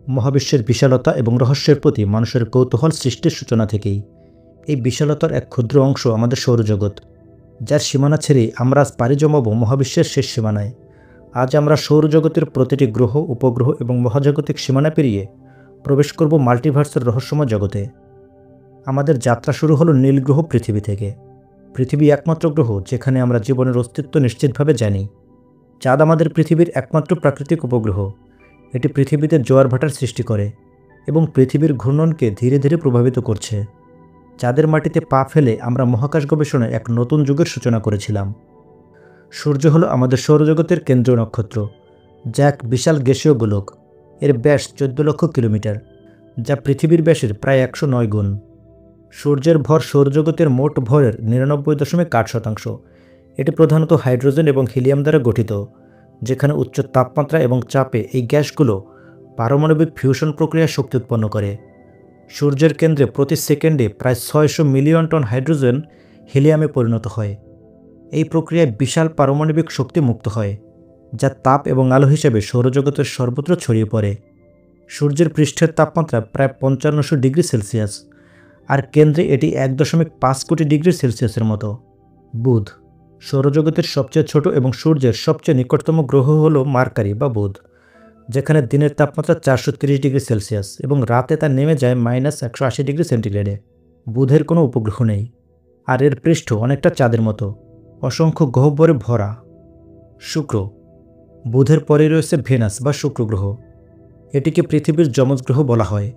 মহাবিশ্বের বিশালতা এবং রহস্যের প্রতি মানুষের কৌতূহল সৃষ্টির সূচনা থেকেই। এই বিশালতার এক ক্ষুদ্র অংশ আমাদের সৌরজগৎ, যার সীমানা ছেড়েই আমরা আজ পাড়ি জমাবো মহাবিশ্বের শেষ সীমানায়। আজ আমরা সৌরজগতের প্রতিটি গ্রহ, উপগ্রহ এবং মহাজাগতিক সীমানা পেরিয়ে প্রবেশ করব মাল্টিভার্সের রহস্যময় জগতে। আমাদের যাত্রা শুরু হলো নীল গ্রহ পৃথিবী থেকে। পৃথিবী একমাত্র গ্রহ যেখানে আমরা জীবনের অস্তিত্ব নিশ্চিতভাবে জানি। চাঁদ আমাদের পৃথিবীর একমাত্র প্রাকৃতিক উপগ্রহ। এটি পৃথিবীতে জোয়ার ভাটার সৃষ্টি করে এবং পৃথিবীর ঘূর্ণনকে ধীরে ধীরে প্রভাবিত করছে। চাঁদের মাটিতে পা ফেলে আমরা মহাকাশ গবেষণায় এক নতুন যুগের সূচনা করেছিলাম। সূর্য হলো আমাদের সৌরজগতের কেন্দ্রীয় নক্ষত্র, যা এক বিশাল গ্যাসীয় গোলক। এর ব্যাস 14 লক্ষ কিলোমিটার, যা পৃথিবীর ব্যাসের প্রায় 109 গুণ। সূর্যের ভর সৌরজগতের মোট ভরের 99.8%। এটি প্রধানত হাইড্রোজেন এবং হিলিয়াম দ্বারা গঠিত, যেখানে উচ্চ তাপমাত্রা এবং চাপে এই গ্যাসগুলো পারমাণবিক ফিউশন প্রক্রিয়ায় শক্তি উৎপন্ন করে। সূর্যের কেন্দ্রে প্রতি সেকেন্ডে প্রায় 600 মিলিয়ন টন হাইড্রোজেন হিলিয়ামে পরিণত হয়। এই প্রক্রিয়ায় বিশাল পারমাণবিক শক্তি মুক্ত হয়, যা তাপ এবং আলো হিসেবে সৌরজগতের সর্বত্র ছড়িয়ে পড়ে। সূর্যের পৃষ্ঠের তাপমাত্রা প্রায় 5500 ডিগ্রি সেলসিয়াস, আর কেন্দ্রে এটি 1.5 কোটি ডিগ্রি সেলসিয়াসের মতো। বুধ সৌরজগতের সবচেয়ে ছোট এবং সূর্যের সবচেয়ে নিকটতম গ্রহ হল মার্কারি বা বুধ, যেখানে দিনের তাপমাত্রা 430 ডিগ্রি সেলসিয়াস এবং রাতে তা নেমে যায় -180 ডিগ্রি সেন্টিগ্রেডে। বুধের কোনো উপগ্রহ নেই, আর এর পৃষ্ঠ অনেকটা চাঁদের মতো, অসংখ্য গহ্বরে ভরা। শুক্র বুধের পরে রয়েছে ভেনাস বা শুক্র গ্রহ। এটিকে পৃথিবীর যমজ গ্রহ বলা হয়,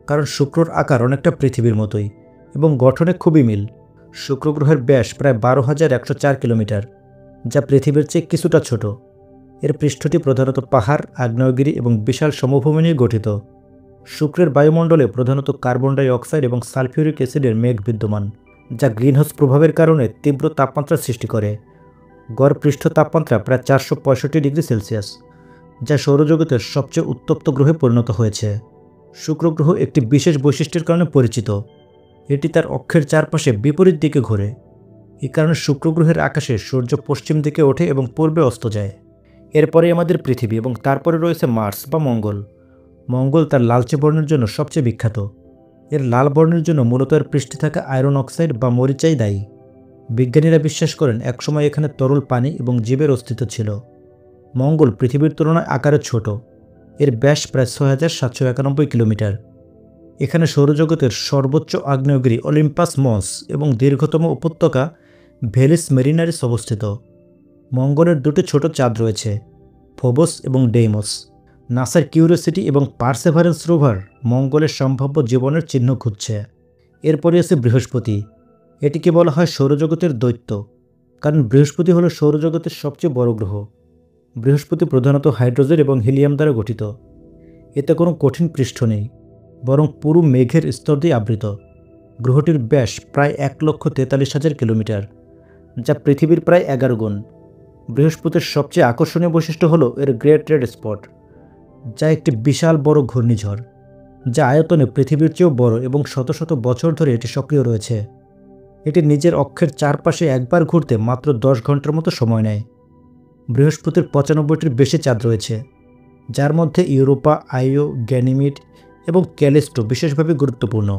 কারণ শুক্রর আকার অনেকটা পৃথিবীর মতোই এবং গঠনে খুবই মিল। শুক্র গ্রহের ব্যাস প্রায় 12,104 কিলোমিটার, যা পৃথিবীর চেয়ে কিছুটা ছোট। এর পৃষ্ঠটি প্রধানত পাহাড়, আগ্নেয়গিরি এবং বিশাল সমভূমি নিয়ে গঠিত। শুক্রের বায়ুমণ্ডলে প্রধানত কার্বন ডাই অক্সাইড এবং সালফিউরিক অ্যাসিডের মেঘ বিদ্যমান, যা গ্রিনহাউস প্রভাবের কারণে তীব্র তাপমাত্রা সৃষ্টি করে। গড় পৃষ্ঠ তাপমাত্রা প্রায় 465 ডিগ্রি সেলসিয়াস, যা সৌরজগতের সবচেয়ে উত্তপ্ত গ্রহে পরিণত হয়েছে। শুক্র গ্রহ একটি বিশেষ বৈশিষ্ট্যের কারণে পরিচিত। এটি তার অক্ষের চারপাশে বিপরীত দিকে ঘোরে। এই কারণে শুক্র গ্রহের আকাশে সূর্য পশ্চিম দিকে ওঠে এবং পূর্বে অস্ত যায়। এরপরে আমাদের পৃথিবী এবং তারপরে রয়েছে মার্স বা মঙ্গল। মঙ্গল তার লালচে বর্ণের জন্য সবচেয়ে বিখ্যাত। এর লাল বর্ণের জন্য মূলত এর পৃষ্ঠে থাকা আয়রন অক্সাইড বা মরিচাই দায়ী। বিজ্ঞানীরা বিশ্বাস করেন একসময় এখানে তরল পানি এবং জীবের অস্তিত্ব ছিল। মঙ্গল পৃথিবীর তুলনায় আকারে ছোট। এর ব্যাস প্রায় 6791 কিলোমিটার। এখানে সৌরজগতের সর্বোচ্চ আগ্নেয়গিরি অলিম্পাস মস এবং দীর্ঘতম উপত্যকা ভেলিস মেরিনারিস অবস্থিত। মঙ্গলের দুটি ছোট চাঁদ রয়েছে, ফোবস এবং ডেইমস। নাসার কিউরিওসিটি এবং পারসেভারেন্স রোভার মঙ্গলের সম্ভাব্য জীবনের চিহ্ন খুঁজছে। এরপরে আছে বৃহস্পতি। এটিকে বলা হয় সৌরজগতের দৈত্য, কারণ বৃহস্পতি হল সৌরজগতের সবচেয়ে বড় গ্রহ। বৃহস্পতি প্রধানত হাইড্রোজেন এবং হিলিয়াম দ্বারা গঠিত। এতে কোনো কঠিন পৃষ্ঠ নেই, বরং পুরো মেঘের স্তর দিয়ে আবৃত। গ্রহটির ব্যাস প্রায় 1,43,000 কিলোমিটার, যা পৃথিবীর প্রায় 11 গুণ। বৃহস্পতির সবচেয়ে আকর্ষণীয় বৈশিষ্ট্য হল এর গ্রেট রেড স্পট, যা একটি বিশাল বড় ঘূর্ণিঝড়, যা আয়তনে পৃথিবীর চেয়েও বড় এবং শত শত বছর ধরে এটি সক্রিয় রয়েছে। এটি নিজের অক্ষের চারপাশে একবার ঘুরতে মাত্র 10 ঘন্টার মতো সময় নেয়। বৃহস্পতির 95টির বেশি চাঁদ রয়েছে, যার মধ্যে ইউরোপা, আইও, গ্যানিমিড এবং ক্যালিস্টো বিশেষভাবে গুরুত্বপূর্ণ।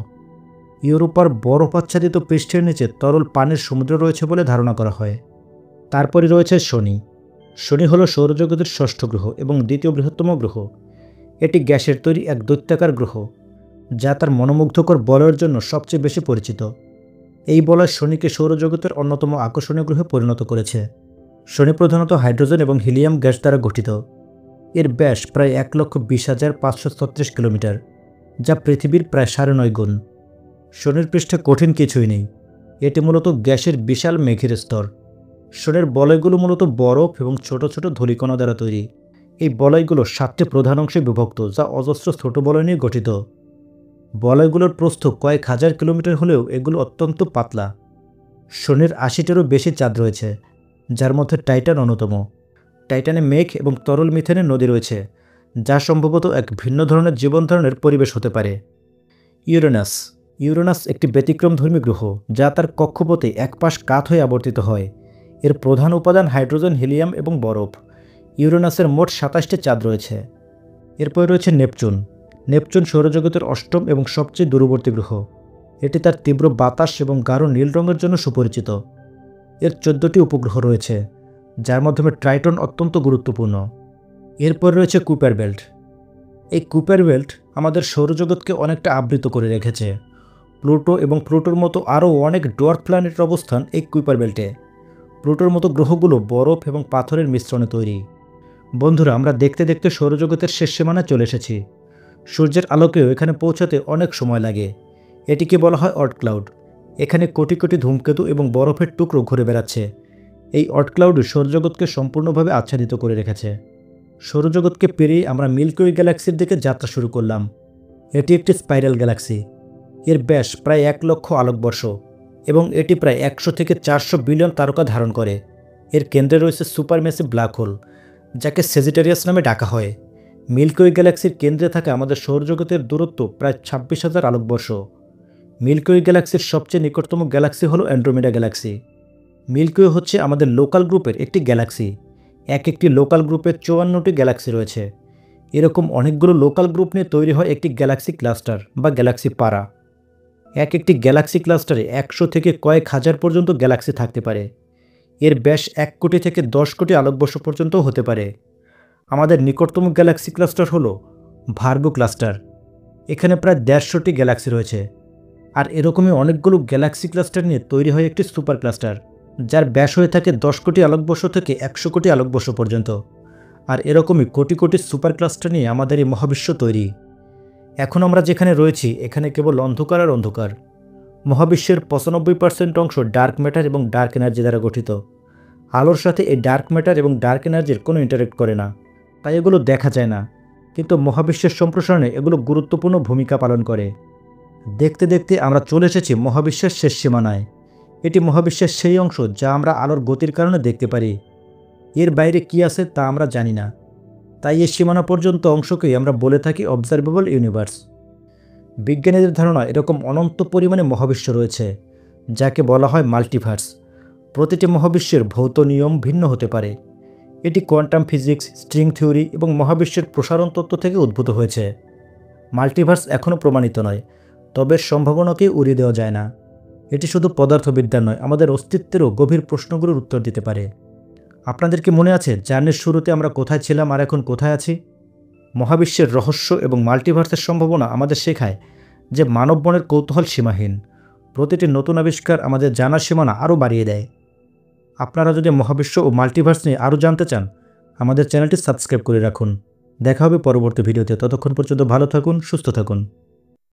ইউরোপার বরফ আচ্ছাদিত পৃষ্ঠের নিচে তরল পানির সমুদ্র রয়েছে বলে ধারণা করা হয়। তারপরে রয়েছে শনি। শনি হল সৌরজগতের ষষ্ঠ গ্রহ এবং দ্বিতীয় বৃহত্তম গ্রহ। এটি গ্যাসের তৈরি এক দৈত্যাকার গ্রহ, যা তার মনোমুগ্ধকর বলয়ের জন্য সবচেয়ে বেশি পরিচিত। এই বলয় শনিকে সৌরজগতের অন্যতম আকর্ষণীয় গ্রহে পরিণত করেছে। শনি প্রধানত হাইড্রোজেন এবং হিলিয়াম গ্যাস দ্বারা গঠিত। এর ব্যাস প্রায় 1,20,536 কিলোমিটার, যা পৃথিবীর প্রায় 9.5 গুণ। শনির পৃষ্ঠে কঠিন কিছুই নেই। এটি মূলত গ্যাসের বিশাল মেঘের স্তর। শনির বলয়গুলো মূলত বরফ এবং ছোট ছোট ধূলিকণা দ্বারা তৈরি। এই বলয়গুলো 7টি প্রধান অংশে বিভক্ত, যা অজস্র ছোট বলয় নিয়ে গঠিত। বলয়গুলোর প্রস্থ কয়েক হাজার কিলোমিটার হলেও এগুলো অত্যন্ত পাতলা। শনির 80টিরও বেশি চাঁদ রয়েছে, যার মধ্যে টাইটান অন্যতম। টাইটানে মেঘ এবং তরল মিথেনের নদী রয়েছে, যা সম্ভবত এক ভিন্ন ধরনের জীবন ধারণের পরিবেশ হতে পারে। ইউরেনাস। ইউরেনাস একটি ব্যতিক্রমধর্মী গ্রহ, যা তার কক্ষপথে এক পাশ কাত হয়ে আবর্তিত হয়। এর প্রধান উপাদান হাইড্রোজেন, হিলিয়াম এবং বরফ। ইউরেনাসের মোট 27টি চাঁদ রয়েছে। এরপর রয়েছে নেপচুন। নেপচুন সৌরজগতের অষ্টম এবং সবচেয়ে দূরবর্তী গ্রহ। এটি তার তীব্র বাতাস এবং গাঢ় নীল রঙের জন্য সুপরিচিত। এর 14টি উপগ্রহ রয়েছে, যার মাধ্যমে ট্রাইটন অত্যন্ত গুরুত্বপূর্ণ। এরপর রয়েছে কুপার বেল্ট। এই কুপার বেল্ট আমাদের সৌরজগৎকে অনেকটা আবৃত করে রেখেছে। প্লুটো এবং প্লুটোর মতো আরও অনেক ডোয়ার্ফ প্ল্যানেটের অবস্থান এই কুপার বেল্টে। প্লুটোর মতো গ্রহগুলো বরফ এবং পাথরের মিশ্রণে তৈরি। বন্ধুরা, আমরা দেখতে দেখতে সৌরজগতের শেষ সীমানায় চলে এসেছি। সূর্যের আলোকেও এখানে পৌঁছাতে অনেক সময় লাগে। এটিকে বলা হয় অট ক্লাউড। এখানে কোটি কোটি ধূমকেতু এবং বরফের টুকরো ঘুরে বেড়াচ্ছে। এই অট ক্লাউড সৌরজগৎকে সম্পূর্ণভাবে আচ্ছাদিত করে রেখেছে। সৌরজগৎকে পেরিয়ে আমরা মিল্কি ওয়ে গ্যালাক্সির দিকে যাত্রা শুরু করলাম। এটি একটি স্পাইরাল গ্যালাক্সি। এর ব্যাস প্রায় 1 লক্ষ আলোকবর্ষ এবং এটি প্রায় 100 থেকে 400 বিলিয়ন তারকা ধারণ করে। এর কেন্দ্রে রয়েছে সুপারম্যাসিভ ব্ল্যাক হোল, যাকে সেজিটেরিয়াস নামে ডাকা হয়। মিল্কি ওয়ে গ্যালাক্সির কেন্দ্রে থাকা আমাদের সৌরজগতের দূরত্ব প্রায় 26,000 আলোকবর্ষ। মিল্কি ওয়ে গ্যালাক্সির সবচেয়ে নিকটতম গ্যালাক্সি হল অ্যান্ড্রোমেডা গ্যালাক্সি। মিল্কি ওয়ে হচ্ছে আমাদের লোকাল গ্রুপের একটি গ্যালাক্সি। একটি লোকাল গ্রুপের 54টি গ্যালাক্সি রয়েছে। এরকম অনেকগুলো লোকাল গ্রুপ নিয়ে তৈরি হয় একটি গ্যালাক্সি ক্লাস্টার বা গ্যালাক্সি পাড়া। একটি গ্যালাক্সি ক্লাস্টারে 100 থেকে কয়েক হাজার পর্যন্ত গ্যালাক্সি থাকতে পারে। এর ব্যাস 1 কোটি থেকে 10 কোটি আলোকবর্ষ পর্যন্ত হতে পারে। আমাদের নিকটতম গ্যালাক্সি ক্লাস্টার হলো ভার্গো ক্লাস্টার। এখানে প্রায় 150টি গ্যালাক্সি রয়েছে। আর এরকমই অনেকগুলো গ্যালাক্সি ক্লাস্টার নিয়ে তৈরি হয় একটি সুপার ক্লাস্টার, যার ব্যাস হয়ে থাকে 10 কোটি আলোকবর্ষ থেকে 100 কোটি আলোকবর্ষ পর্যন্ত। আর এরকমই কোটি কোটি সুপার ক্লাস্টার নিয়ে আমাদের এই মহাবিশ্ব তৈরি। এখন আমরা যেখানে রয়েছি এখানে কেবল অন্ধকার আর অন্ধকার। মহাবিশ্বের 95% অংশ ডার্ক ম্যাটার এবং ডার্ক এনার্জি দ্বারা গঠিত। আলোর সাথে এই ডার্ক ম্যাটার এবং ডার্ক এনার্জির কোনো ইন্টারেক্ট করে না, তাই এগুলো দেখা যায় না। কিন্তু মহাবিশ্বের সম্প্রসারণে এগুলো গুরুত্বপূর্ণ ভূমিকা পালন করে। দেখতে দেখতে আমরা চলে এসেছি মহাবিশ্বের শেষ সীমানায়। এটি মহাবিশ্বের সেই অংশ যা আমরা আলোর গতির কারণে দেখতে পারি। এর বাইরে কি আছে তা আমরা জানি না, তাই এই সীমানা পর্যন্ত অংশকেই আমরা বলে থাকি অবজারভেবল ইউনিভার্স। বিজ্ঞানীদের ধারণা এরকম অনন্ত পরিমাণে মহাবিশ্ব রয়েছে, যাকে বলা হয় মাল্টিভার্স। প্রতিটি মহাবিশ্বের ভৌত নিয়ম ভিন্ন হতে পারে। এটি কোয়ান্টাম ফিজিক্স, স্ট্রিং থিওরি এবং মহাবিশ্বের প্রসারণ তত্ত্ব থেকে উদ্ভূত হয়েছে। মাল্টিভার্স এখনও প্রমাণিত নয়, তবে সম্ভাবনাকেই উড়িয়ে দেওয়া যায় না। এটি শুধু পদার্থবিদ্যা নয়, আমাদের অস্তিত্বেরও গভীর প্রশ্নগুলোর উত্তর দিতে পারে। আপনাদের কি মনে আছে জার্নির শুরুতে আমরা কোথায় ছিলাম আর এখন কোথায় আছি? মহাবিশ্বের রহস্য এবং মাল্টিভার্সের সম্ভাবনা আমাদের শেখায় যে মানব মনের কৌতূহল সীমাহীন। প্রতিটি নতুন আবিষ্কার আমাদের জানার সীমানা আরও বাড়িয়ে দেয়। আপনারা যদি মহাবিশ্ব ও মাল্টিভার্স নিয়ে আরও জানতে চান, আমাদের চ্যানেলটি সাবস্ক্রাইব করে রাখুন। দেখা হবে পরবর্তী ভিডিওতে। ততক্ষণ পর্যন্ত ভালো থাকুন, সুস্থ থাকুন।